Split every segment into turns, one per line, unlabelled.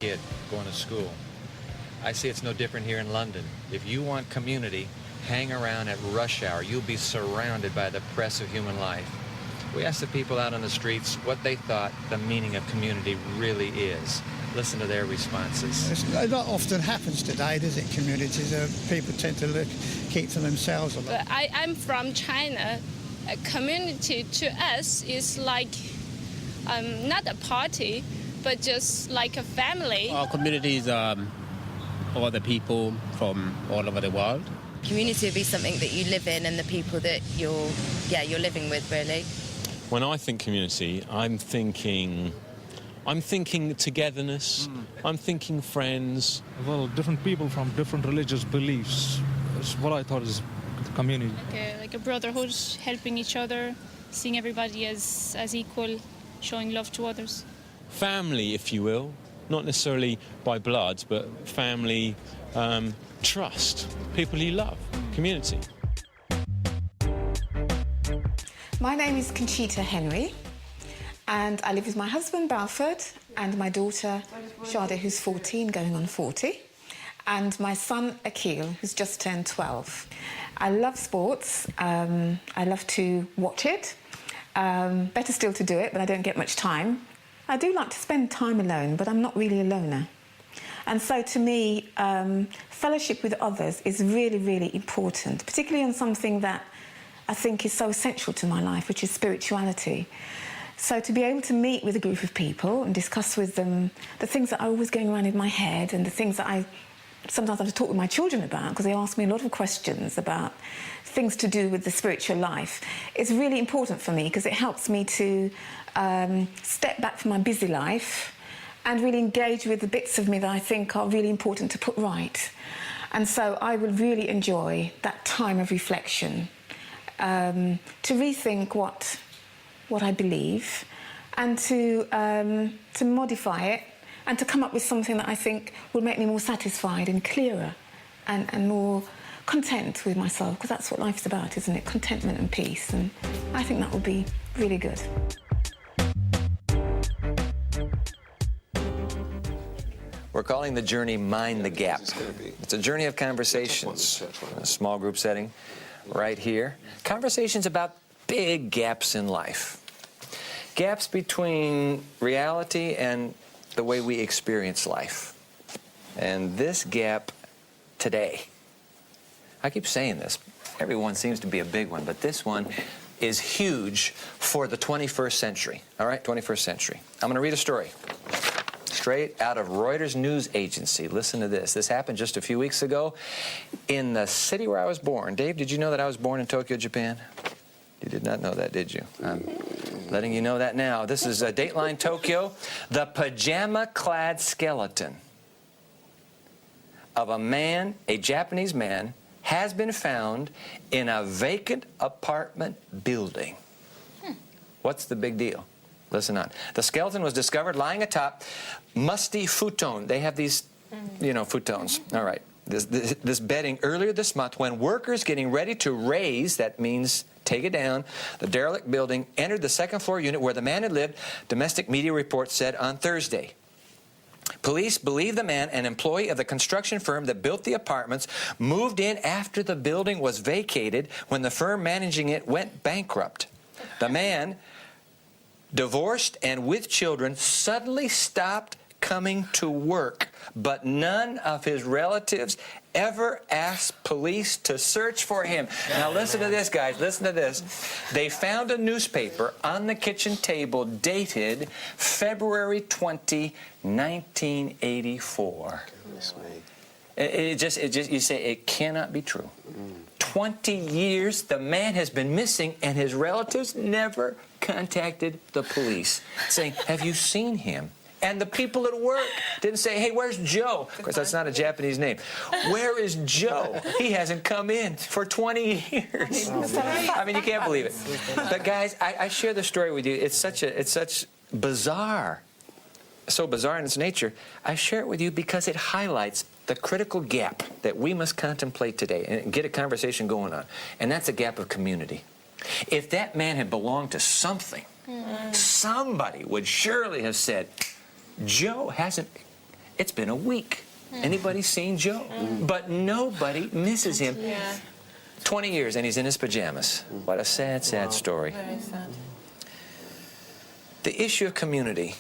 kid going to school. I see it's no different here in London. If you want community, hang around at rush hour. You'll be surrounded by the press of human life. We asked the people out on the streets what they thought the meaning of community really is. Listen to their responses.
It not often happens today, does it, communities? People tend to keep to themselves a lot.
But I'm from China. A community to us is like not a party, but just like a family.
Our communities are all the people from all over the world.
Community would be something that you live in and the people that you're living with, really.
When I think community, I'm thinking togetherness. I'm thinking friends.
Well, different people from different religious beliefs is what I thought is the community.
Like a brotherhood, helping each other, seeing everybody as equal, showing love to others.
Family, if you will. Not necessarily by blood, but family, trust, people you love, community.
My name is Conchita Henry, and I live with my husband, Balford, and my daughter, Shada, who's 14, going on 40, and my son, Akil, who's just turned 12. I love sports. I love to watch it. Better still to do it, but I don't get much time. I do like to spend time alone, but I'm not really a loner. And so to me, fellowship with others is really, really important, particularly on something that I think is so essential to my life, which is spirituality. So to be able to meet with a group of people and discuss with them the things that are always going around in my head and the things that I sometimes have to talk with my children about, because they ask me a lot of questions about things to do with the spiritual life, is really important for me because it helps me to step back from my busy life and really engage with the bits of me that I think are really important to put right. And so I will really enjoy that time of reflection, to rethink what I believe and to modify it and to come up with something that I think will make me more satisfied and clearer and more content with myself, because that's what life's about, isn't it? Contentment and peace, and I think that would be really good.
We're calling the journey Mind the Gap. It's a journey of conversations in a small group setting right here. Conversations about big gaps in life. Gaps between reality and the way we experience life. And this gap today, I keep saying this, everyone seems to be a big one, but this one is huge for the 21st century. All right, 21st century. I'm going to read a story straight out of Reuters news agency. Listen to this. This happened just a few weeks ago in the city where I was born. Dave, did you know that I was born in Tokyo, Japan? You did not know that, did you? I'm letting you know that now. This is Dateline Tokyo. The pajama-clad skeleton of a man, a Japanese man, has been found in a vacant apartment building. What's the big deal? Listen on. The skeleton was discovered lying atop musty futon. They have these, futons. All right. This bedding earlier this month when workers getting ready to raise, that means take it down, the derelict building, entered the second floor unit where the man had lived, domestic media reports said on Thursday. Police believe the man, an employee of the construction firm that built the apartments, moved in after the building was vacated when the firm managing it went bankrupt. The man, divorced and with children, suddenly stopped coming to work, but none of his relatives ever asked police to search for him. Now listen to this, guys, listen to this. They found a newspaper on the kitchen table dated February 20, 1984. It just, you say, it cannot be true. 20 years, the man has been missing, and his relatives never contacted the police, saying, have you seen him? And the people at work didn't say, hey, where's Joe? Of course, that's not a Japanese name. Where is Joe? He hasn't come in for 20 years. I mean, you can't believe it. But guys, I share the story with you. It's such bizarre, so bizarre in its nature. I share it with you because it highlights the critical gap that we must contemplate today and get a conversation going on. And that's a gap of community. If that man had belonged to something, somebody would surely have said, Joe hasn't It's been a week. Anybody seen Joe? But nobody misses him. 20 years and he's in his pajamas. What a sad, sad story.
Very sad.
The issue of community,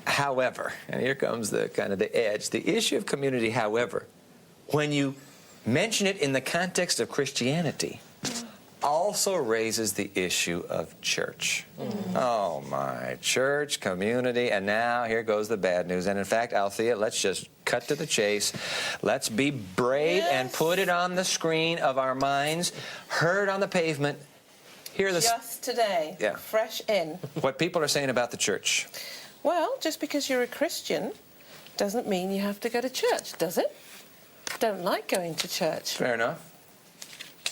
however, and here comes the kind of the edge, the issue of community, however, when you mention it in the context of Christianity, also raises the issue of church. Oh my, church, community, and now here goes the bad news. And in fact, Althea, let's just cut to the chase. Let's be brave and put it on the screen of our minds, heard on the pavement. Hear this.
Just today, fresh in.
What people are saying about the church.
Well, just because you're a Christian doesn't mean you have to go to church, does it? Don't like going to church.
Fair enough.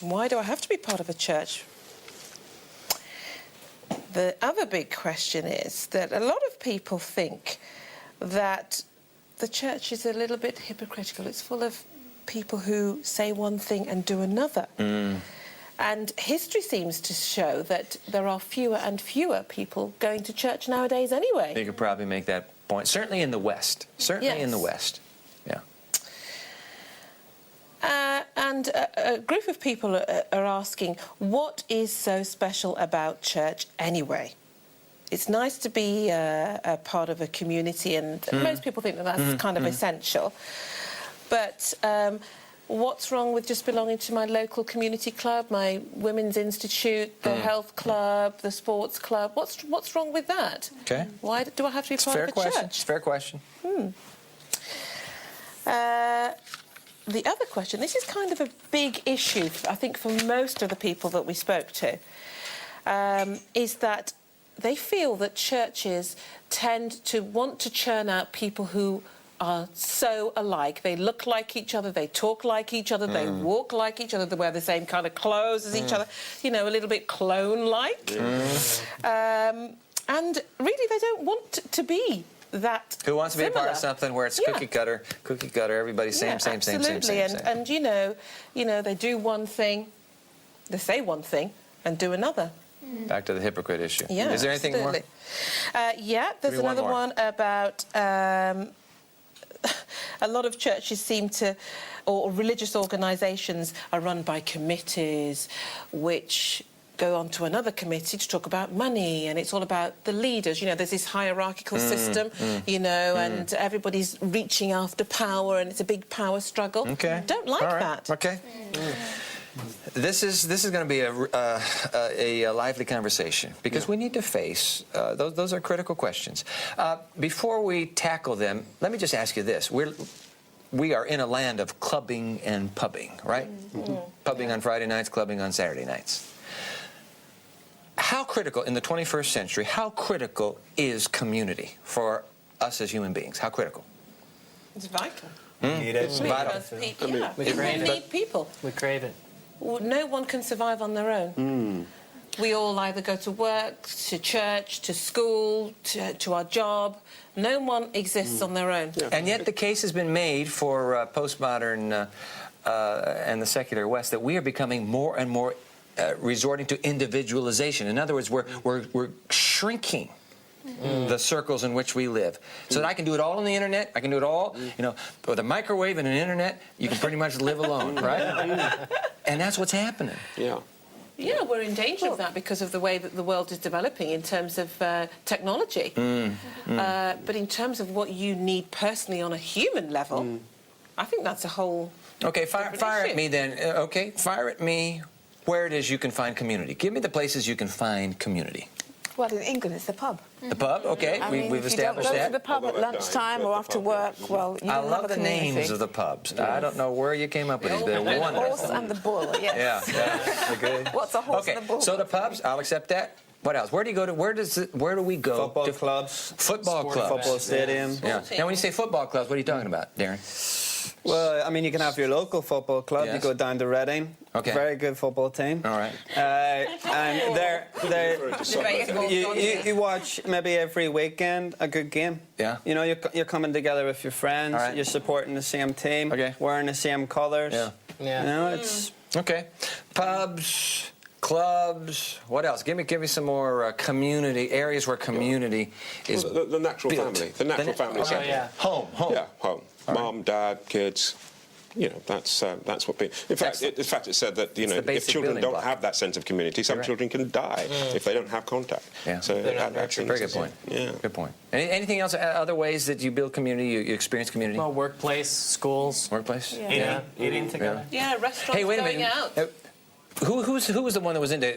Why do I have to be part of a church? The other big question is that a lot of people think that the church is a little bit hypocritical. It's full of people who say one thing and do another. And history seems to show that there are fewer and fewer people going to church nowadays anyway.
You could probably make that point. Certainly in the West. Certainly in the West. Yeah.
And a group of people are asking, what is so special about church anyway? It's nice to be a part of a community, and most people think that that's kind of essential. But what's wrong with just belonging to my local community club, my women's institute, the health club, the sports club? What's wrong with that?
Okay.
Why do I have to be part of a church?
It's a fair question.
The other question, this is kind of a big issue, I think, for most of the people that we spoke to, is that they feel that churches tend to want to churn out people who are so alike. They look like each other, they talk like each other, they walk like each other, they wear the same kind of clothes as each other, you know, a little bit clone-like. And really, they don't want to be that
Who wants to be a part of
similar.
something where it's cookie cutter, everybody same.
Absolutely. And you know, they do one thing, they say one thing, and do another.
Back to the hypocrite issue.
Yeah,
Is there anything
absolutely. Yeah, there's
Maybe one
another
more.
one about a lot of churches seem to, or religious organisations are run by committees which go on to another committee to talk about money, and it's all about the leaders. You know, there's this hierarchical system, you know, and everybody's reaching after power, and it's a big power struggle.
Okay.
Don't like that.
Okay. This is going to be a lively conversation because we need to face those are critical questions. Before we tackle them, let me just ask you this: we are in a land of clubbing and pubbing, right? Pubbing on Friday nights, clubbing on Saturday nights. How critical in the 21st century? How critical is community for us as human beings? How critical?
It's vital.
Need it.
Because people need people.
We crave it.
No one can survive on their own. We all either go to work, to church, to school, to our job. No one exists on their own.
And yet the case has been made for postmodern and the secular West that we are becoming more and more resorting to individualization. In other words, we're shrinking the circles in which we live. So that I can do it all on the internet, I can do it all, you know, with a microwave and an internet, you can pretty much live alone, right? And that's what's happening.
Yeah, we're in danger of that because of the way that the world is developing in terms of technology. But in terms of what you need personally on a human level, I think that's a whole...
Okay, fire at me then. Okay, fire at me where it is you can find community. Give me the places you can find community.
Well, in England, it's the pub.
The pub, okay,
I mean,
we've
if you don't
established
go
that.
to the pub at lunchtime or after work, well, you
I
don't have
love
a
the
community.
names of the pubs. I don't know where you came up with these, but they're
The horse
wonderful.
and the bull, yes.
Yeah. Okay.
What's a horse
Okay,
and a bull?
so the pubs, I'll accept that. What else? Where do you go to? Where do we go?
Football
to
clubs.
Football clubs.
Football stadium.
Yeah. Now, when you say football clubs, what are you talking about, Darren?
Well, I mean, you can have your local football club.
Yes.
You go down to Reading.
Okay.
Very good football team.
All right.
And you watch maybe every weekend a good game.
Yeah.
You know, you're coming together with your friends.
All right.
You're supporting the same team.
Okay.
Wearing the same colours.
Yeah.
You know, it's...
Okay. Pubs, clubs. What else? Give me some more community areas where community is
the natural
built.
family. The natural family setting.
yeah.
Home.
Yeah, home. Mom, dad, kids. You know, that's what people. In fact, it's said that if
basic
children
building
don't
block.
have that sense of community, some
You're right.
children can die if they don't have contact.
Yeah.
So that's
Very good point.
Yeah.
Good point. Anything else? Other ways that you build community? You experience community?
Well, workplace, schools.
Workplace.
Yeah.
Eating together.
Yeah, restaurants
Hey, wait a
going
minute.
out.
Who was the one that was into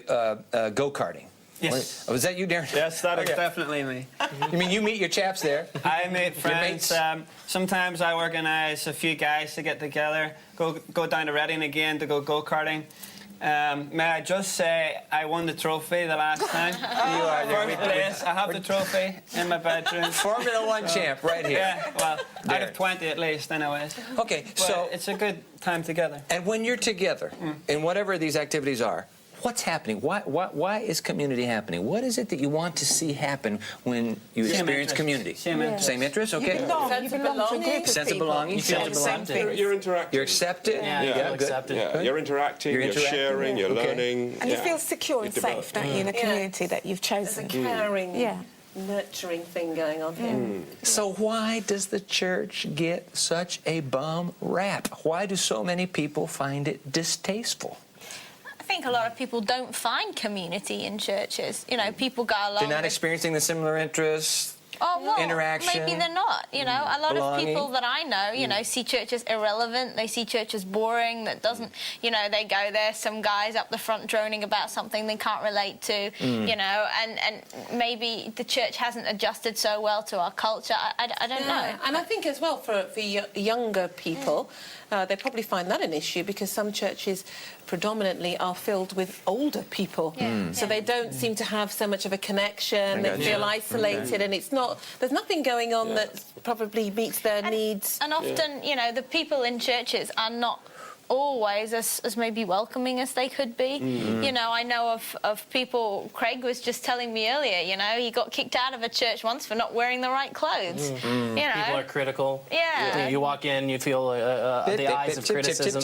go-karting?
Yes.
Was that you, Darren?
Yes, that is
Okay.
definitely me.
You mean you meet your chaps there?
I meet friends.
mates?
Sometimes I organise a few guys to get together, go down to Reading again to go go-karting. May I just say I won the trophy the last time.
You are
First place. I have the trophy in my bedroom.
Formula One champ right here.
Yeah, well, out
There.
of 20 at least, anyways.
Okay,
But
so
it's a good time together.
and when you're together in whatever these activities are, what's happening? Why is community happening? What is it that you want to see happen when you
Same
experience
interest.
community?
Same interest.
Same interest, okay.
Sense of
belong to a
belonging.
group of
Sense of
people.
belonging.
You feel
Sense of
accepted.
belonging.
You're interacting.
You're accepted.
Yeah, you feel
good.
accepted.
Yeah,
Good.
you're interacting,
You're
you're
interacting,
sharing, you're
okay.
learning.
And you
yeah.
feel secure
You
and
develop.
safe, don't you, in a
Yeah.
community that you've
There's a
chosen.
caring,
Yeah.
nurturing thing going on here.
So why does the church get such a bum rap? Why do so many people find it distasteful?
I think a lot of people don't find community in churches. You know, people go along.
They're not
with-
experiencing the similar interests.
Oh, well,
interaction,
maybe they're not. You know, a lot
belonging.
of people that I know, you know, see church as irrelevant. They see church as boring. That doesn't, you know, they go there, some guys up the front droning about something they can't relate to, you know, and maybe the church hasn't adjusted so well to our culture. I don't know.
And I think as well for younger people, they probably find that an issue because some churches predominantly are filled with older people. So they don't seem to have so much of a connection. They feel isolated and it's not, there's nothing going on that probably meets their needs.
And often, you know, the people in churches are not always as maybe welcoming as they could be. You know, I know of people, Craig was just telling me earlier, you know, he got kicked out of a church once for not wearing the right clothes. You know.
People are critical.
Yeah.
You walk in, you feel the eyes of criticism.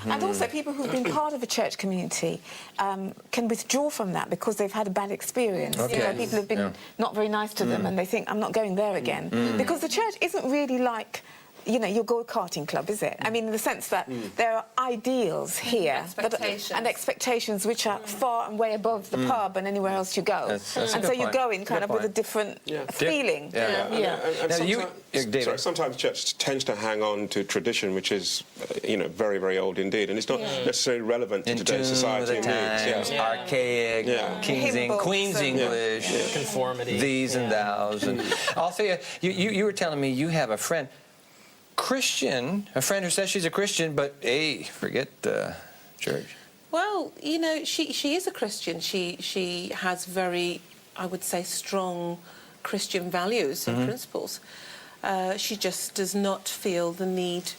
And also people who've been part of a church community can withdraw from that because they've had a bad experience.
Okay.
You know, people have been not very nice to them and they think, I'm not going there again. Because the church isn't really like, you know, your go-karting club, is it? I mean, in the sense that there are ideals here
Expectations.
and expectations which are far and way above the pub and anywhere else you go.
That's a
and
good
so you
point.
go in
Good
kind of with a
point.
different feeling.
Yeah.
And
Now, you-
sometimes,
David.
sometimes church tends to hang on to tradition, which is, very, very old indeed, and it's not necessarily relevant to
In
today's
tune with
society
the
and
times,
needs.
archaic,
Yeah.
Queen's
and-
English,
Conformity.
these and thous. And I'll tell you, you were telling me you have a friend, Christian, a friend who says she's a Christian, but hey, forget church.
Well, you know, she is a Christian. She has very, I would say, strong Christian values and principles. She just does not feel the need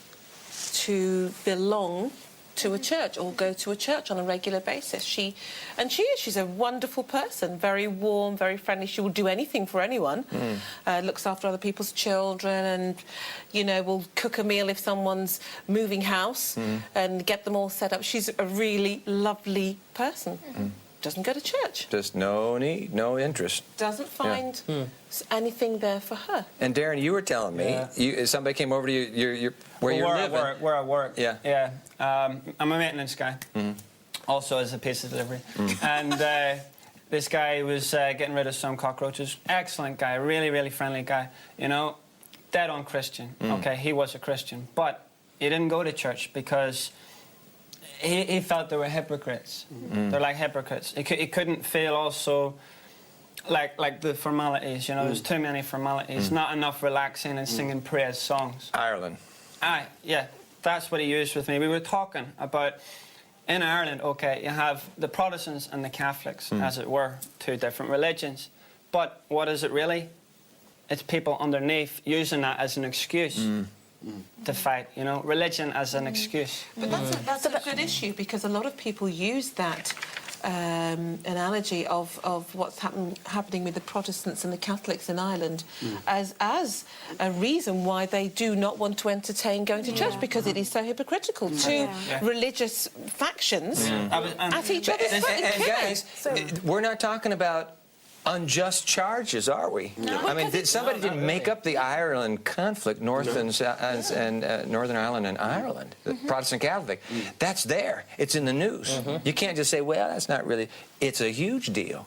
to belong to a church or go to a church on a regular basis. She's a wonderful person, very warm, very friendly. She will do anything for anyone, looks after other people's children and, you know, will cook a meal if someone's moving house and get them all set up. She's a really lovely person. Doesn't go to church.
Just no need, no interest.
Doesn't find anything there for her.
And Darren, you were telling me, somebody came over to you, where you're living.
Where I work.
Yeah.
Yeah. I'm a maintenance guy. Also as a pizza delivery. And this guy was getting rid of some cockroaches. Excellent guy, really, really friendly guy. You know, dead on Christian. Okay, he was a Christian. But he didn't go to church because he felt they were hypocrites. They're like hypocrites. He couldn't feel also like the formalities, you know, there's too many formalities, not enough relaxing and singing praise songs.
Ireland.
Yeah, that's what he used with me. We were talking about, in Ireland, okay, you have the Protestants and the Catholics, as it were, two different religions. But what is it really? It's people underneath using that as an excuse to fight, you know, religion as an excuse.
But that's a good issue because a lot of people use that analogy of what's happening with the Protestants and the Catholics in Ireland as a reason why they do not want to entertain going to church, because it is so hypocritical. Two religious factions at each other's throats.
And guys, we're not talking about unjust charges, are we?
No.
I mean, somebody didn't make up the Ireland conflict, Northern Ireland and Ireland, the Protestant Catholic. That's there. It's in the news. You can't just say, well, that's not really. It's a huge deal.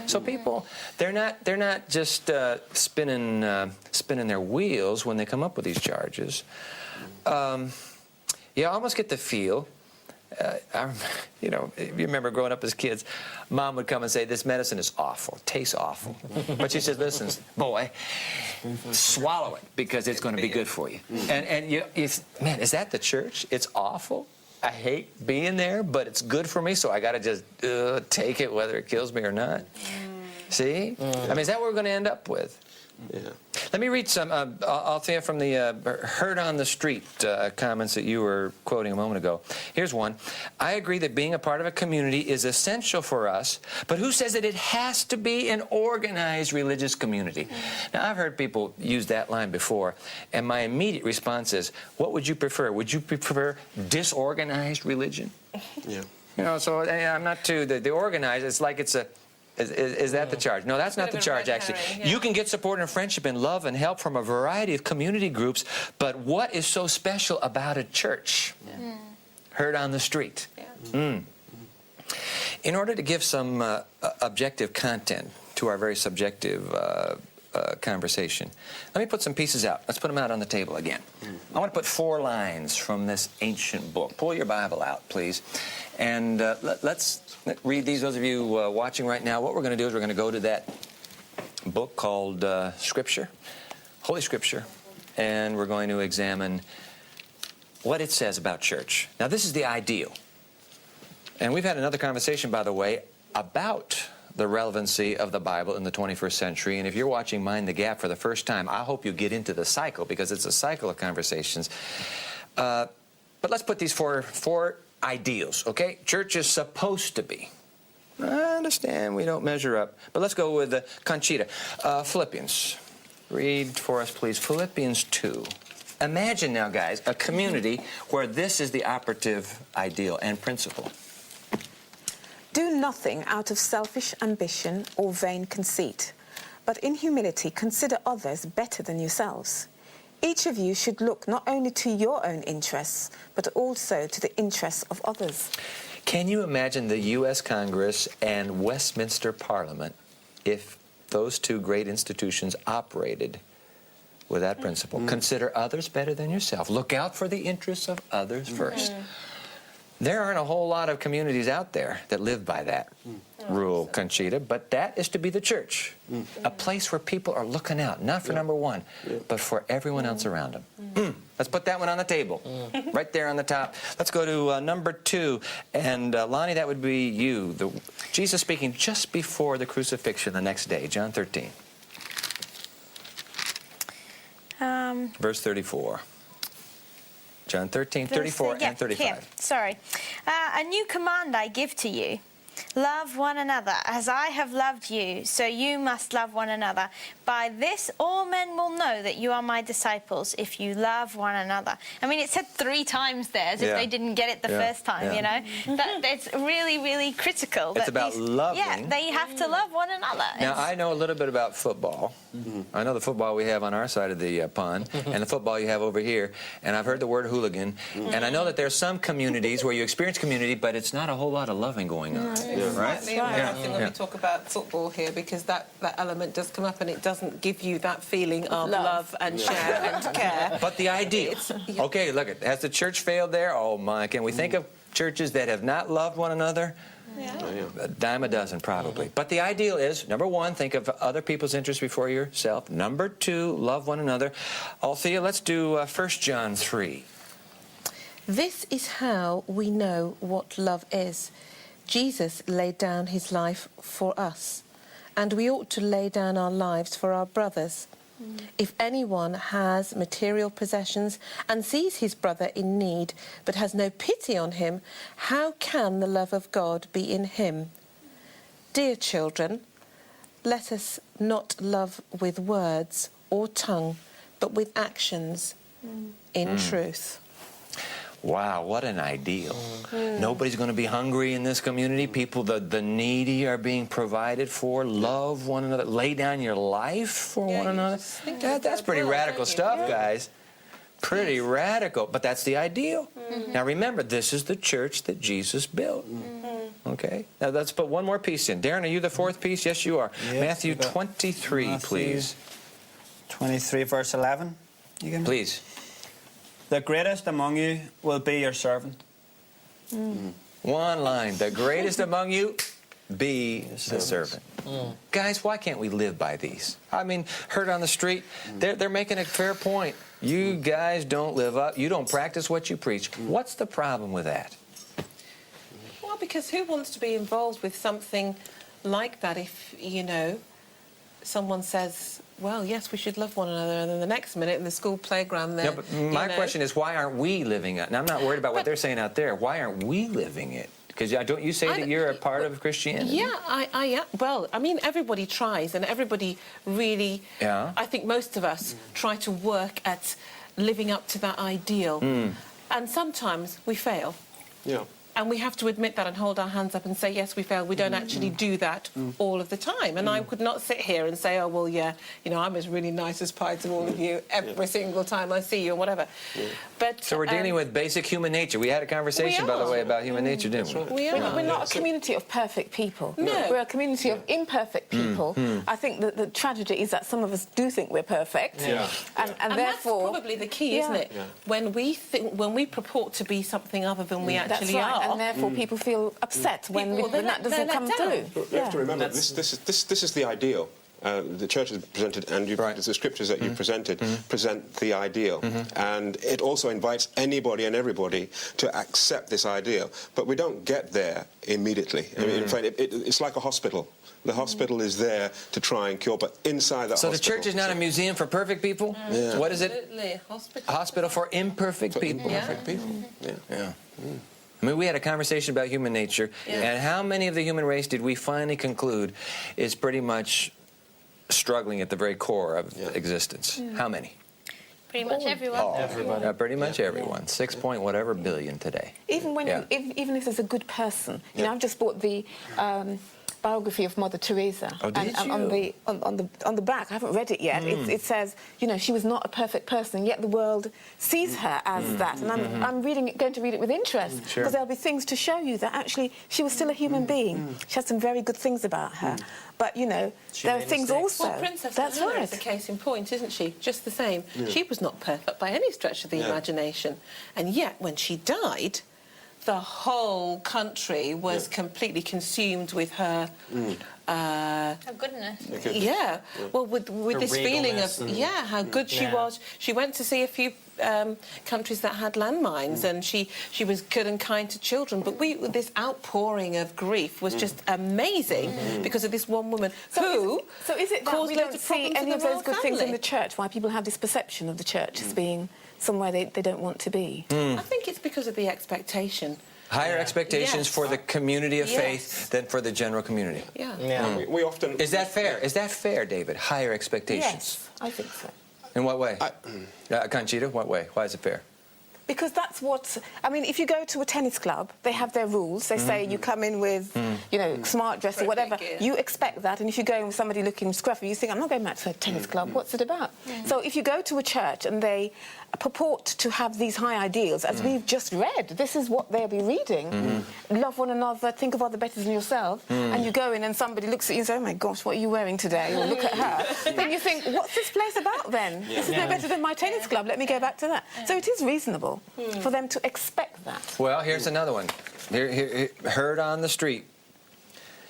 So people, they're not just spinning their wheels when they come up with these charges. You almost get the feel. You know, if you remember growing up as kids, Mom would come and say, this medicine is awful, tastes awful. But she says, listen, boy, swallow it because it's going to be good for you. And you man, is that the church? It's awful. I hate being there, but it's good for me, so I got to just take it whether it kills me or not. See? I mean, is that what we're going to end up with?
Yeah.
Let me read some, Althea, from the Heard on the Street comments that you were quoting a moment ago. Here's one. I agree that being a part of a community is essential for us, but who says that it has to be an organized religious community? Now, I've heard people use that line before, and my immediate response is, what would you prefer? Would you prefer disorganized religion?
Yeah.
You know, so I'm not too, the organized, it's like it's a, Is that the charge? No, that's not the charge, actually. You can get support and friendship and love and help from a variety of community groups, but what is so special about a church? Heard on the street. In order to give some objective content to our very subjective conversation, let me put some pieces out. Let's put them out on the table again. I want to put 4 lines from this ancient book. Pull your Bible out, please. And let's read these. Those of you watching right now, what we're going to do is we're going to go to that book called Scripture, Holy Scripture, and we're going to examine what it says about church. Now, this is the ideal. And we've had another conversation, by the way, about the relevancy of the Bible in the 21st century. And if you're watching Mind the Gap for the first time, I hope you get into the cycle, because it's a cycle of conversations. But let's put these four ideals, okay? Church is supposed to be. I understand we don't measure up, but let's go with Conchita. Philippians. Read for us, please. Philippians 2. Imagine now, guys, a community where this is the operative ideal and principle.
Do nothing out of selfish ambition or vain conceit, but in humility consider others better than yourselves. Each of you should look not only to your own interests, but also to the interests of others.
Can you imagine the U.S. Congress and Westminster Parliament if those two great institutions operated with that principle? Consider others better than yourself. Look out for the interests of others first. There aren't a whole lot of communities out there that live by that rule, Conchita, but that is to be the church. A place where people are looking out, not for number one, but for everyone else around them. Let's put that one on the table, right there on the top. Let's go to number 2, and Lonnie, that would be you. Jesus speaking just before the crucifixion the next day, John 13. Verse 34. John 13, 34, and 35.
Here, sorry. A new command I give to you. Love one another. As I have loved you, so you must love one another. By this all men will know that you are my disciples, if you love one another. I mean, it said 3 times there, as if they didn't get it the first time, you know? It's really, really critical.
It's about loving.
Yeah, they have to love one another.
Now, I know a little bit about football. I know the football we have on our side of the pond and the football you have over here, and I've heard the word hooligan, and I know that there's some communities where you experience community, but it's not a whole lot of loving going on. Right?
When we talk about football here, because that element does come up, and it doesn't give you that feeling of love and share and care.
But the ideal. Okay, look, has the church failed there? Oh my, can we think of churches that have not loved one another? A dime a dozen, probably. But the ideal is, number 1, think of other people's interests before yourself. Number 2, love one another. Althea, let's do 1 John 3.
This is how we know what love is. Jesus laid down his life for us, and we ought to lay down our lives for our brothers. If anyone has material possessions and sees his brother in need but has no pity on him, how can the love of God be in him? Dear children, let us not love with words or tongue, but with actions in truth.
Wow, what an ideal. Nobody's going to be hungry in this community. People, the needy are being provided for. Love one another. Lay down your life for one another. That's pretty radical stuff, guys. Pretty radical. But that's the ideal. Now remember, this is the church that Jesus built. Okay? Now let's put one more piece in. Darren, are you the fourth piece? Yes, you are.
Yes,
Matthew 23, please.
23, verse 11. You can...
Please.
The greatest among you will be your servant.
One line. The greatest among you, be the servant. Guys, why can't we live by these? I mean, heard on the street, they're making a fair point. You guys don't live up. You don't practice what you preach. What's the problem with that?
Well, because who wants to be involved with something like that if, you know, someone says, well, yes, we should love one another, and then the next minute in the school playground there...
Yeah, but my question is, why aren't we living it? And I'm not worried about what they're saying out there. Why aren't we living it? Because don't you say that you're a part of Christianity?
Yeah, I am. Well, I mean, everybody tries, and everybody really...
Yeah.
I think most of us try to work at living up to that ideal. And sometimes we fail.
Yeah.
And we have to admit that and hold our hands up and say, yes, we failed. We don't actually do that all of the time. And I could not sit here and say, oh, well, yeah, you know, I'm as really nice as pie to all of you every single time I see you or whatever. But
so we're dealing with basic human nature. We had a conversation, by the way, about human nature, didn't we?
We're not a community of perfect people.
No.
We're a community of imperfect people. I think that the tragedy is that some of us do think we're perfect. And therefore...
that's probably the key, isn't it? When we purport to be something other than we actually are.
And therefore people feel upset when that doesn't come through.
But you have to remember, this is the ideal. The church has presented, and the scriptures that you presented present the ideal. And it also invites anybody and everybody to accept this ideal. But we don't get there immediately. I mean, in fact, it's like a hospital. The hospital is there to try and cure, but inside that hospital...
So the church is not a museum for perfect people? What is it?
Absolutely.
A hospital for imperfect people.
Imperfect people. Yeah.
I mean, we had a conversation about human nature, and how many of the human race did we finally conclude is pretty much struggling at the very core of existence? How many?
Pretty much everyone.
Everybody.
Pretty much everyone. 6 point whatever billion today.
Even when even if there's a good person, you know, I've just bought the biography of Mother Teresa.
Oh, did
you? On the back, I haven't read it yet. It says, you know, she was not a perfect person, yet the world sees her as that. And I'm going to read it with interest, because there'll be things to show you that actually she was still a human being. She had some very good things about her. But, you know, there are things also...
Well, Princess Diana is a case in point, isn't she? Just the same. She was not perfect by any stretch of the imagination. And yet, when she died... the whole country was completely consumed with her...
oh, goodness.
Yeah. Well, with this feeling of, how good she was. She went to see a few countries that had landmines, and she was good and kind to children. But this outpouring of grief was just amazing because of this one woman who
So is it that
caused
we
loads
don't
of
see
problems
any
in
of
the
those
royal
good things in
family?
the church, why people have this perception of the church as being somewhere they don't want to be?
I think it's because of the expectation.
Higher expectations for the community of faith than for the general community.
We often...
Is that fair? Is that fair, David? Higher expectations?
Yes, I think so.
In what way? Conchita, what way? Why is it fair?
Because that's what... I mean, if you go to a tennis club, they have their rules. They say you come in with, you know, smart dress or whatever. You expect that, and if you go in with somebody looking scruffy, you think, I'm not going back to a tennis club. What's it about? So if you go to a church and they purport to have these high ideals, as we've just read, this is what they'll be reading. Love one another, think of other better than yourself, and you go in and somebody looks at you and says, oh, my gosh, what are you wearing today? Or look at her. Then you think, what's this place about then? This is no better than my tennis club. Let me go back to that. So it is reasonable for them to expect that.
Well, here's another one. Heard on the street.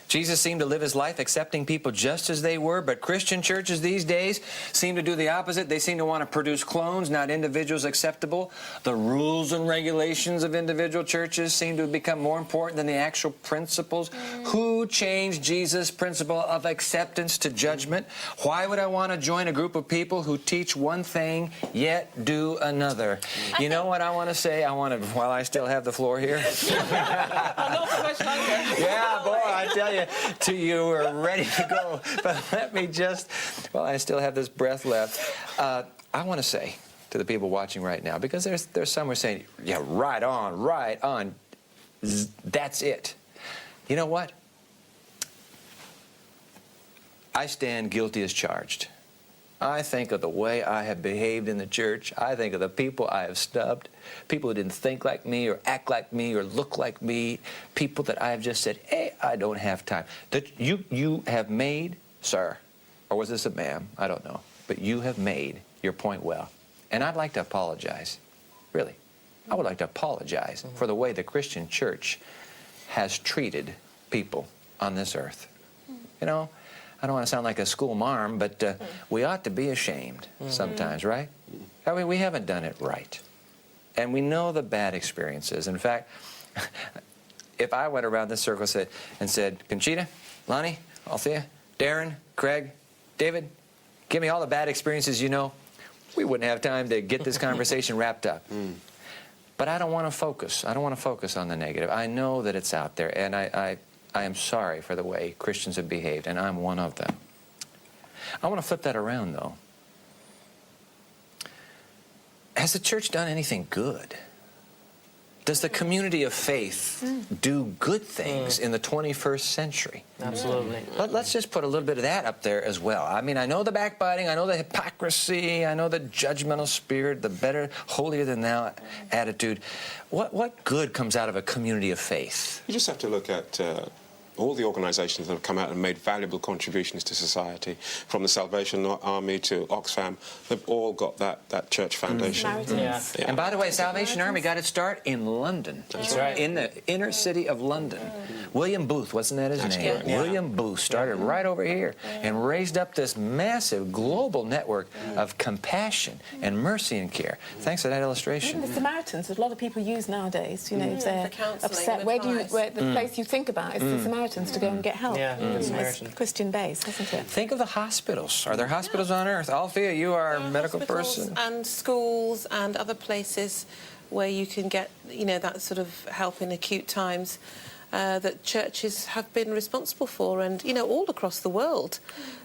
Jesus seemed to live his life accepting people just as they were, but Christian churches these days seem to do the opposite. They seem to want to produce clones, not individuals acceptable. The rules and regulations of individual churches seem to become more important than the actual principles. Who changed Jesus' principle of acceptance to judgment? Why would I want to join a group of people who teach one thing yet do another? You know what I want to say? I want to, while I still have the floor here. Yeah, boy, I tell you, we're ready to go. But let me just, while I still have this breath left, I want to say to the people watching right now, because there's some who are saying, yeah, right on, that's it. You know what? I stand guilty as charged. I think of the way I have behaved in the church. I think of the people I have snubbed, people who didn't think like me or act like me or look like me, people that I have just said, hey, I don't have time. That you have made, sir, or was this a ma'am? I don't know. But you have made your point well. And I'd like to apologize, really. I would like to apologize for the way the Christian church has treated people on this earth. You know, I don't want to sound like a school marm, but we ought to be ashamed sometimes, right? I mean, we haven't done it right. And we know the bad experiences. In fact, if I went around this circle and said, Conchita, Lonnie, Althea, Darren, Craig, David, give me all the bad experiences you know, we wouldn't have time to get this conversation wrapped up. But I don't want to focus. I don't want to focus on the negative. I know that it's out there, and I am sorry for the way Christians have behaved, and I'm one of them. I want to flip that around, though. Has the church done anything good? Does the community of faith do good things in the 21st century?
Absolutely.
Let's just put a little bit of that up there as well. I mean, I know the backbiting, I know the hypocrisy, I know the judgmental spirit, the better, holier-than-thou attitude. What good comes out of a community of faith?
You just have to look at all the organisations that have come out and made valuable contributions to society, from the Salvation Army to Oxfam. They've all got that church foundation.
Yeah. And by the way, Salvation Army got its start in London.
That's right.
In the inner city of London. William Booth, wasn't that his name?
Correct. Yeah.
William Booth started right over here and raised up this massive global network of compassion and mercy and care. Thanks for that illustration.
Even the Samaritans, a lot of people use nowadays, you know, if they're upset,
the
the place you think about is the Samaritans to go and get help.
Yeah, the
It's
Samaritan.
Christian based, isn't it?
Think of the hospitals. Are there hospitals on earth? Althea, you are a medical person.
And schools and other places where you can get, you know, that sort of help in acute times that churches have been responsible for. And, you know, all across the world,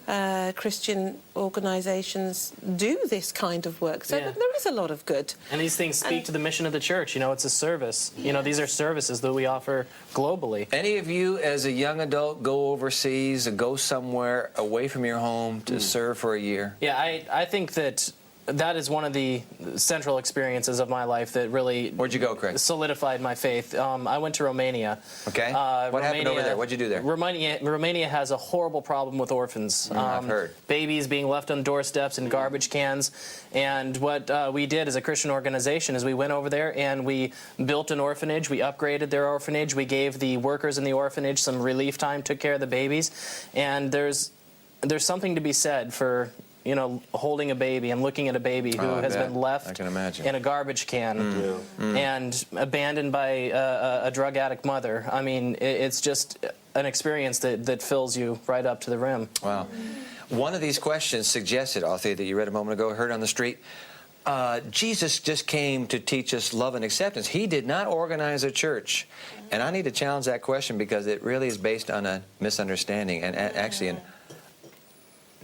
Christian organisations do this kind of work. So there is a lot of good.
And these things speak to the mission of the church. You know, it's a service. You know, these are services that we offer globally.
Any of you as a young adult go overseas or go somewhere away from your home to serve for a year?
Yeah, I think that is one of the central experiences of my life that really...
Where'd you go, Craig?
...solidified my faith. I went to Romania.
Okay. What happened over there? What'd you do there?
Romania has a horrible problem with orphans.
I've heard.
Babies being left on doorsteps in garbage cans. And what we did as a Christian organization is we went over there and we built an orphanage. We upgraded their orphanage. We gave the workers in the orphanage some relief time, took care of the babies. And there's something to be said for... you know, holding a baby and looking at a baby who has been left in a garbage can and abandoned by a drug addict mother. I mean, it's just an experience that fills you right up to the rim.
Wow. One of these questions suggested, Althea, that you read a moment ago, heard on the street, Jesus just came to teach us love and acceptance. He did not organize a church. And I need to challenge that question because it really is based on a misunderstanding and actually an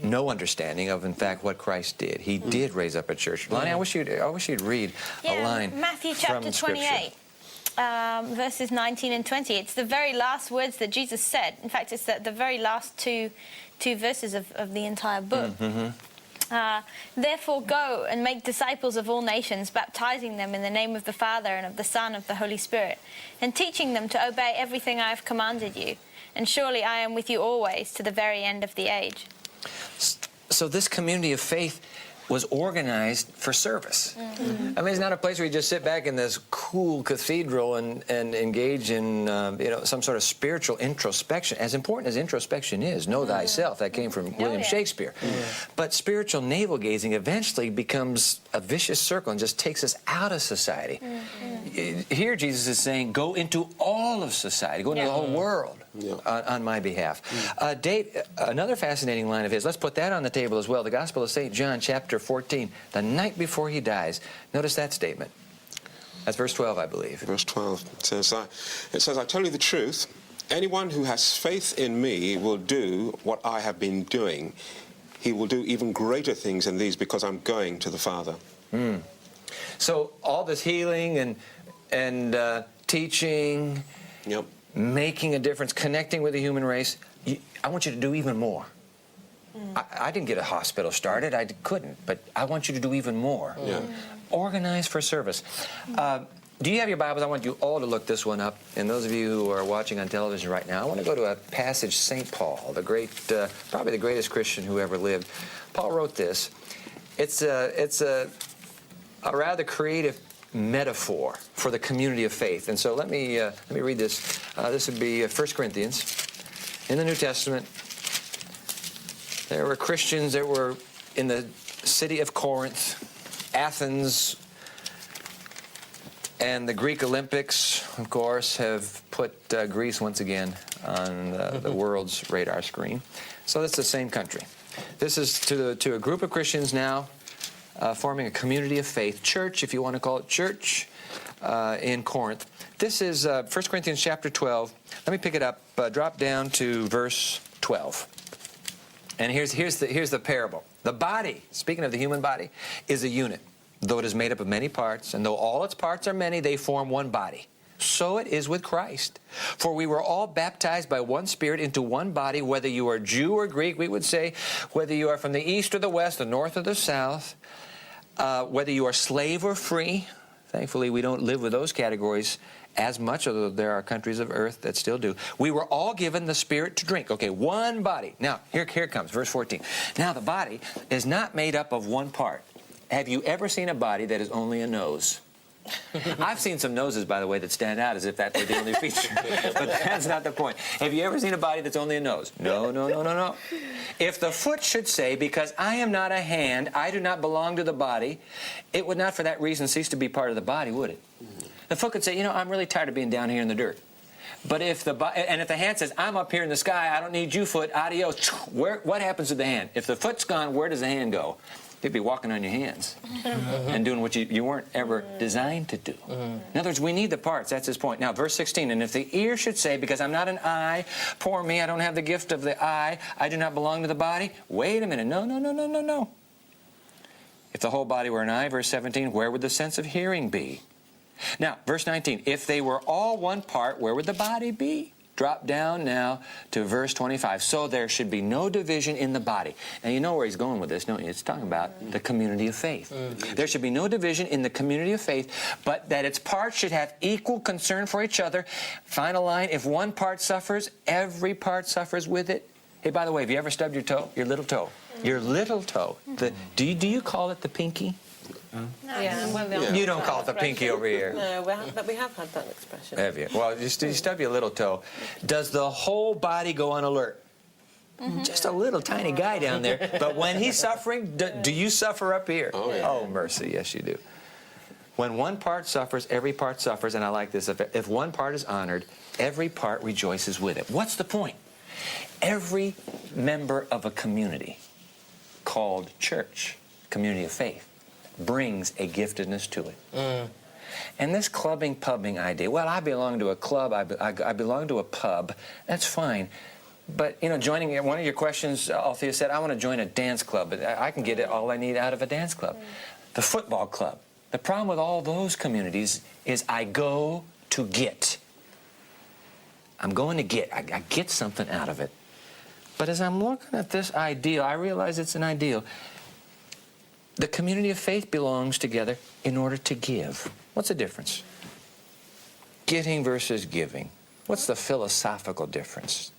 no understanding of, in fact, what Christ did. He did raise up a church. Lonnie, I wish you'd read a line
Matthew chapter
from
28, verses 19 and 20. It's the very last words that Jesus said. In fact, it's the very last two verses of the entire book. Therefore go and make disciples of all nations, baptizing them in the name of the Father and of the Son and of the Holy Spirit, and teaching them to obey everything I have commanded you. And surely I am with you always to the very end of the age.
So this community of faith, was organized for service. I mean, it's not a place where you just sit back in this cool cathedral and engage in some sort of spiritual introspection. As important as introspection is, know thyself, that came from William Shakespeare. But spiritual navel-gazing eventually becomes a vicious circle and just takes us out of society. Here Jesus is saying, go into all of society, go into the whole world on my behalf. Dave, another fascinating line of his, let's put that on the table as well. The Gospel of St. John, chapter 14, the night before he dies. Notice that statement. That's verse 12, I believe.
Verse 12 it says, I tell you the truth, anyone who has faith in me will do what I have been doing. He will do even greater things than these because I'm going to the Father.
So all this healing and teaching, making a difference, connecting with the human race, I want you to do even more. I didn't get a hospital started. I couldn't. But I want you to do even more. Organize for service. Do you have your Bibles? I want you all to look this one up. And those of you who are watching on television right now, I want to go to a passage, St. Paul, the great, probably the greatest Christian who ever lived. Paul wrote this. It's a rather creative metaphor for the community of faith. And so let me read this. This would be 1 Corinthians. In the New Testament, there were Christians that were in the city of Corinth, Athens, and the Greek Olympics, of course, have put Greece once again on the world's radar screen. So that's the same country. This is to a group of Christians now forming a community of faith, church, if you want to call it church, in Corinth. This is 1 Corinthians chapter 12. Let me pick it up. Drop down to verse 12. And here's the parable. The body, speaking of the human body, is a unit. Though it is made up of many parts, and though all its parts are many, they form one body. So it is with Christ. For we were all baptized by one Spirit into one body, whether you are Jew or Greek, we would say, whether you are from the east or the west, the north or the south, whether you are slave or free. Thankfully, we don't live with those categories as much, although there are countries of earth that still do. We were all given the Spirit to drink. Okay, one body. Now, here it comes, verse 14. Now, the body is not made up of one part. Have you ever seen a body that is only a nose? I've seen some noses, by the way, that stand out as if that were the only feature. But that's not the point. Have you ever seen a body that's only a nose? No, no, no, no, no. If the foot should say, because I am not a hand, I do not belong to the body, it would not for that reason cease to be part of the body, would it? The foot could say, you know, I'm really tired of being down here in the dirt. But if the hand says, I'm up here in the sky, I don't need you, foot, adios, what happens to the hand? If the foot's gone, where does the hand go? You'd be walking on your hands and doing what you weren't ever designed to do. In other words, we need the parts. That's his point. Now, verse 16, and if the ear should say, because I'm not an eye, poor me, I don't have the gift of the eye, I do not belong to the body. Wait a minute. No, no, no, no, no, no. If the whole body were an eye, verse 17, where would the sense of hearing be? Now, verse 19, if they were all one part, where would the body be? Drop down now to verse 25. So there should be no division in the body. Now, you know where he's going with this, don't you? It's talking about the community of faith. There should be no division in the community of faith, but that its parts should have equal concern for each other. Final line, if one part suffers, every part suffers with it. Hey, by the way, have you ever stubbed your toe? Your little toe. Your little toe. Do you call it the pinky? You don't call it the pinky over here.
No, we have had that expression.
Have you? Well, you stub your little toe. Does the whole body go on alert? Just a little tiny guy down there. But when he's suffering, do you suffer up here?
Oh, yeah.
Oh, mercy. Yes, you do. When one part suffers, every part suffers. And I like this. If one part is honored, every part rejoices with it. What's the point? Every member of a community called church, community of faith, brings a giftedness to it. And this clubbing, pubbing idea, well, I belong to a club, I belong to a pub, that's fine. But, you know, joining, one of your questions, Althea said, I want to join a dance club, but I can get all I need out of a dance club. The football club. The problem with all those communities is I go to get. I'm going to get. I get something out of it. But as I'm looking at this ideal, I realize it's an ideal. The community of faith belongs together in order to give. What's the difference? Getting versus giving. What's the philosophical difference?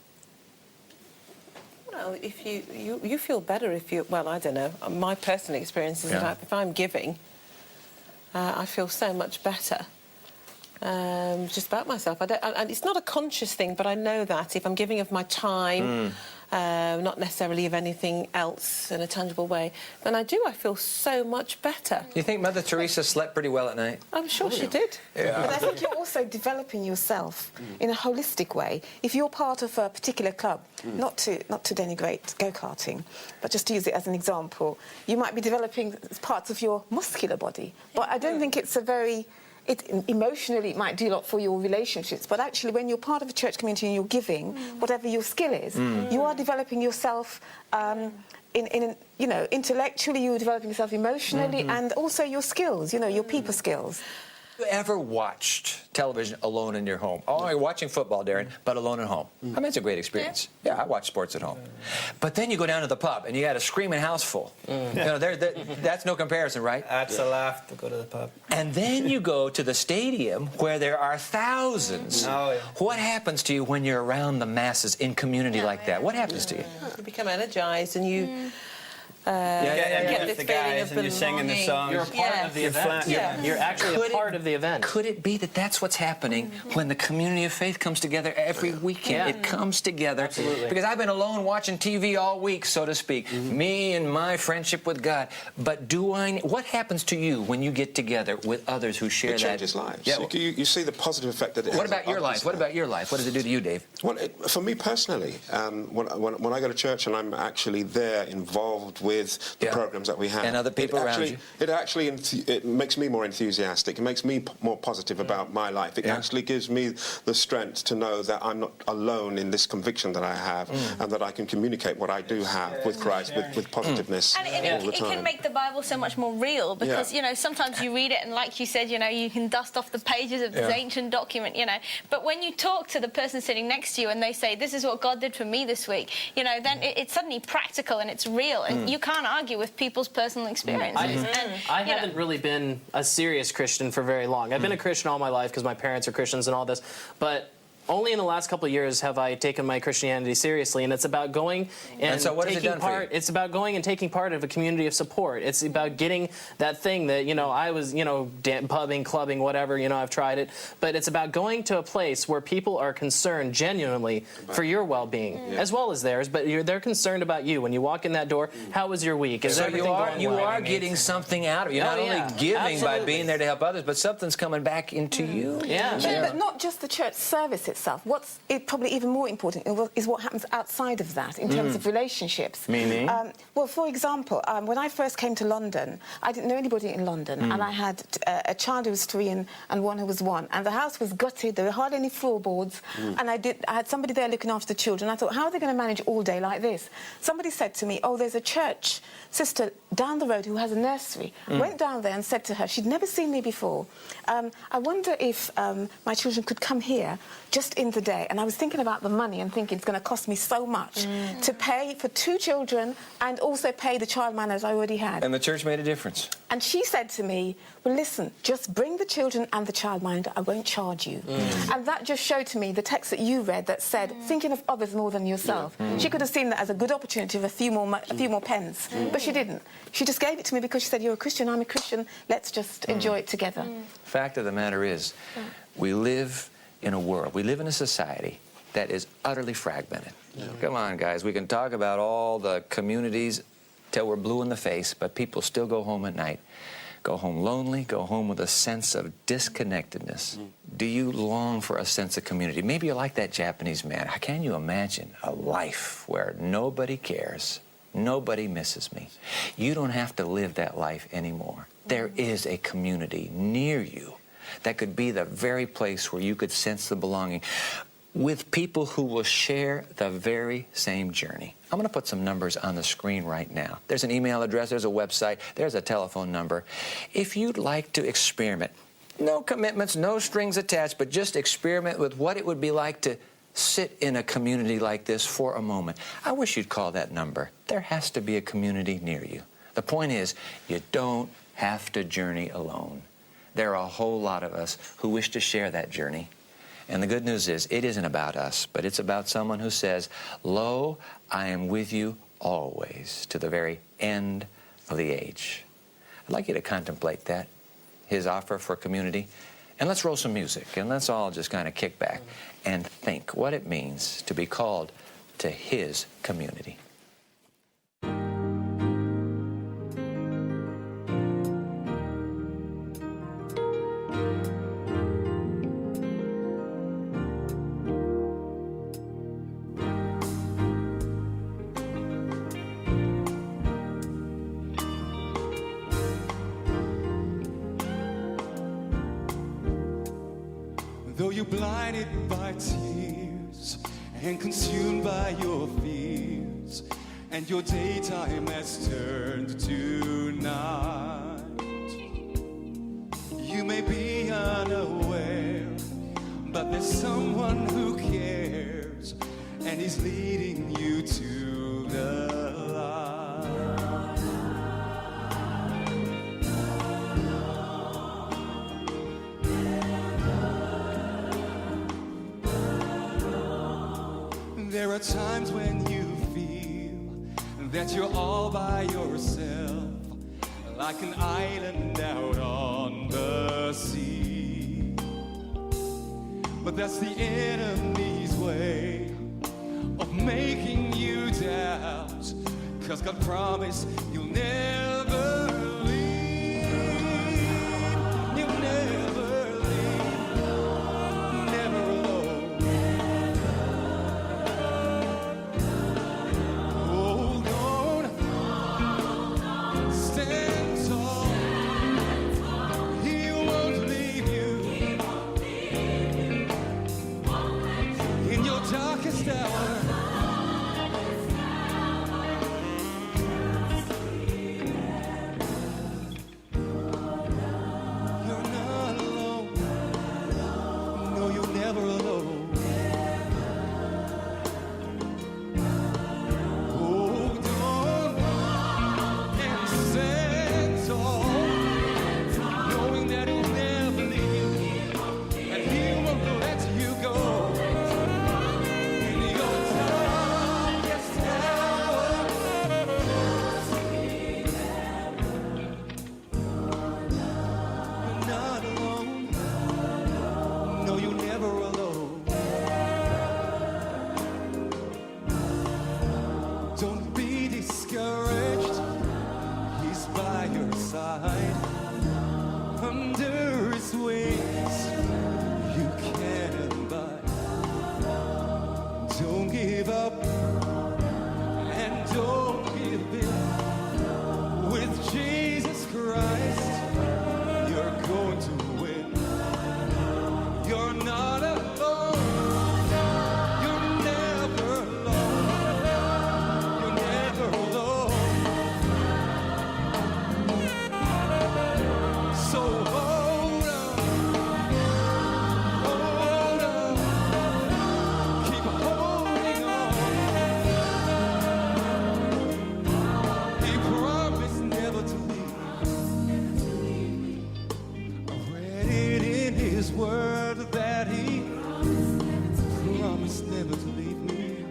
Well, if you feel better if you... Well, I don't know. My personal experience is that if I'm giving, I feel so much better. Just about myself. And it's not a conscious thing, but I know that if I'm giving of my time, not necessarily of anything else in a tangible way, then I feel so much better.
You think Mother Teresa slept pretty well at night?
I'm sure she did.
But I think you're also developing yourself in a holistic way. If you're part of a particular club, not to denigrate go-karting, but just to use it as an example, you might be developing parts of your muscular body. But I don't think it's a very... emotionally, it might do a lot for your relationships, but actually, when you're part of a church community and you're giving, whatever your skill is, you are developing yourself. Intellectually, you're developing yourself emotionally, and also your skills. Your people skills.
Have you ever watched television alone in your home? Oh, you're watching football, Darren, but alone at home. I mean, it's a great experience. Yeah, I watch sports at home. But then you go down to the pub, and you got a screaming house full. That's no comparison, right?
That's a laugh to go to the pub.
And then you go to the stadium where there are thousands.
Oh, yeah.
What happens to you when you're around the masses in community like that? What happens to you?
You become energized and you...
get the guys and you're singing the songs.
You're a part of the event. You're actually a part of the event.
Could it be that that's what's happening when the community of faith comes together every weekend? It comes together.
Absolutely.
Because I've been alone watching TV all week, so to speak. Me and my friendship with God. But what happens to you when you get together with others who share that?
It changes lives.
Yeah.
You see the positive effect that it has.
What about your life? What about your life? What does it do to you, Dave?
Well, for me personally, when I go to church and I'm actually there involved with the programs that we have.
And other people around you.
It makes me more enthusiastic. It makes me more positive about my life. It actually gives me the strength to know that I'm not alone in this conviction that I have and that I can communicate what I do have with Christ with positiveness all the time.
It can make the Bible so much more real because, sometimes you read it and like you said, you can dust off the pages of this ancient document, But when you talk to the person sitting next to you and they say, this is what God did for me this week, then it's suddenly practical and it's real and you can't argue with people's personal experiences.
I haven't really been a serious Christian for very long. I've been a Christian all my life because my parents are Christians and all this, but only in the last couple of years have I taken my Christianity seriously, and it's about going and
so what has it
taking
done for
part.
you?
It's about going and taking part of a community of support. It's about getting that thing that I was pubbing, clubbing, whatever. I've tried it, but it's about going to a place where people are concerned genuinely for your well-being as well as theirs. But they're concerned about you when you walk in that door. How was your week? Is
so
everything going
you
well?
are getting something out of it. You're not only giving by being there to help others, but something's coming back into you.
But not just the church service itself. What's probably even more important is what happens outside of that in terms of relationships.
Meaning?
Well, for example, when I first came to London, I didn't know anybody in London, and I had a child who was 3 and one who was 1, and the house was gutted. There were hardly any floorboards, and I had somebody there looking after the children. I thought, how are they going to manage all day like this? Somebody said to me, oh, there's a church sister down the road who has a nursery. Went down there and said to her, she'd never seen me before, I wonder if my children could come here just in the day. And I was thinking about the money and thinking it's going to cost me so much to pay for 2 children and also pay the childminders I already had.
And the church made a difference.
And she said to me, well, listen, just bring the children and the childminder. I won't charge you. And that just showed to me the text that you read that said, thinking of others more than yourself. She could have seen that as a good opportunity of a few more pence. But she didn't. She just gave it to me because she said, you're a Christian, I'm a Christian, let's just enjoy it together.
Fact of the matter is, we live in a world, we live in a society that is utterly fragmented. Come on, guys, we can talk about all the communities till we're blue in the face, but people still go home at night. Go home lonely, go home with a sense of disconnectedness. Do you long for a sense of community? Maybe you're like that Japanese man. Can you imagine a life where nobody cares, nobody misses me? You don't have to live that life anymore. There is a community near you that could be the very place where you could sense the belonging with people who will share the very same journey. I'm going to put some numbers on the screen right now. There's an email address, there's a website, there's a telephone number. If you'd like to experiment, no commitments, no strings attached, but just experiment with what it would be like to sit in a community like this for a moment, I wish you'd call that number. There has to be a community near you. The point is, you don't have to journey alone. There are a whole lot of us who wish to share that journey. And the good news is, it isn't about us, but it's about someone who says, "Lo, I am with you always, to the very end of the age." I'd like you to contemplate that, his offer for community. And let's roll some music, and let's all just kind of kick back and think what it means to be called to his community.
Though you're blinded by tears and consumed by your fears, and your daytime has turned to night, you may be unaware, but there's someone who cares, and he's leading you to the There are times when you feel that you're all by yourself, like an island out on the sea. But that's the enemy's way of making you doubt, 'cause God promised you'll never leave. You'll never leave, never alone. Darkest hour, you're not alone. No, you're never alone. Hold on and stand tall, knowing that he'll never leave, and he won't let you go. Don't be discouraged, he's by your side. Under his wings, you can abide. Don't give up and don't give in. With Jesus Christ, you're going to win. You're not alone. Word that he promised never to leave me.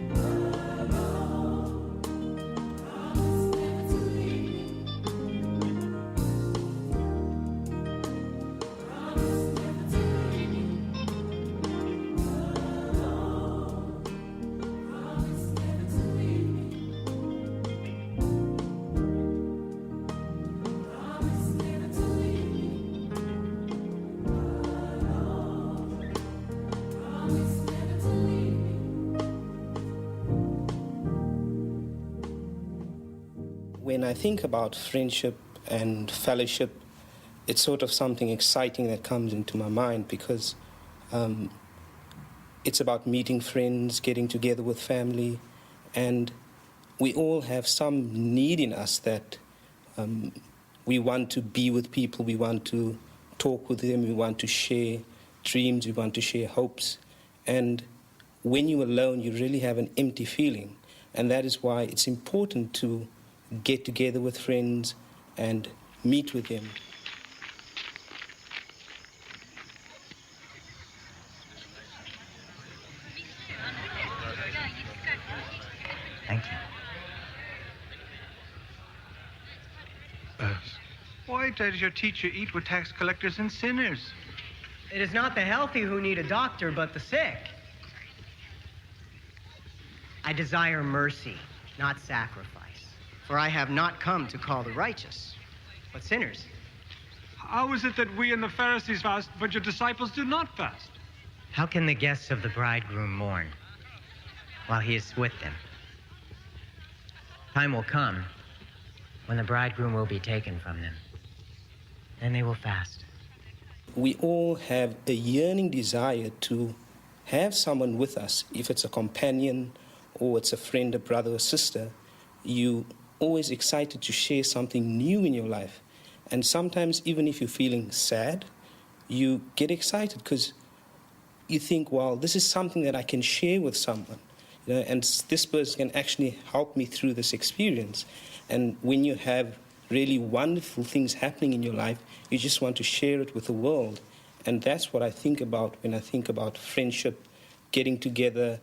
When I think about friendship and fellowship, it's sort of something exciting that comes into my mind, because it's about meeting friends, getting together with family, and we all have some need in us that we want to be with people, we want to talk with them, we want to share dreams, we want to share hopes. And when you're alone, you really have an empty feeling. And that is why it's important to get together with friends and meet with them.
does your teacher eat with tax collectors and sinners?
It is not the healthy who need a doctor, but the sick. I desire mercy, not sacrifice. For I have not come to call the righteous, but sinners.
How is it that we and the Pharisees fast, but your disciples do not fast?
How can the guests of the bridegroom mourn while he is with them? Time will come when the bridegroom will be taken from them. Then they will fast.
We all have a yearning desire to have someone with us. If it's a companion or it's a friend, a brother or sister, you always excited to share something new in your life. And sometimes even if you're feeling sad, you get excited because you think, well, this is something that I can share with someone. You know, and this person can actually help me through this experience. And when you have really wonderful things happening in your life, you just want to share it with the world. And that's what I think about when I think about friendship, getting together.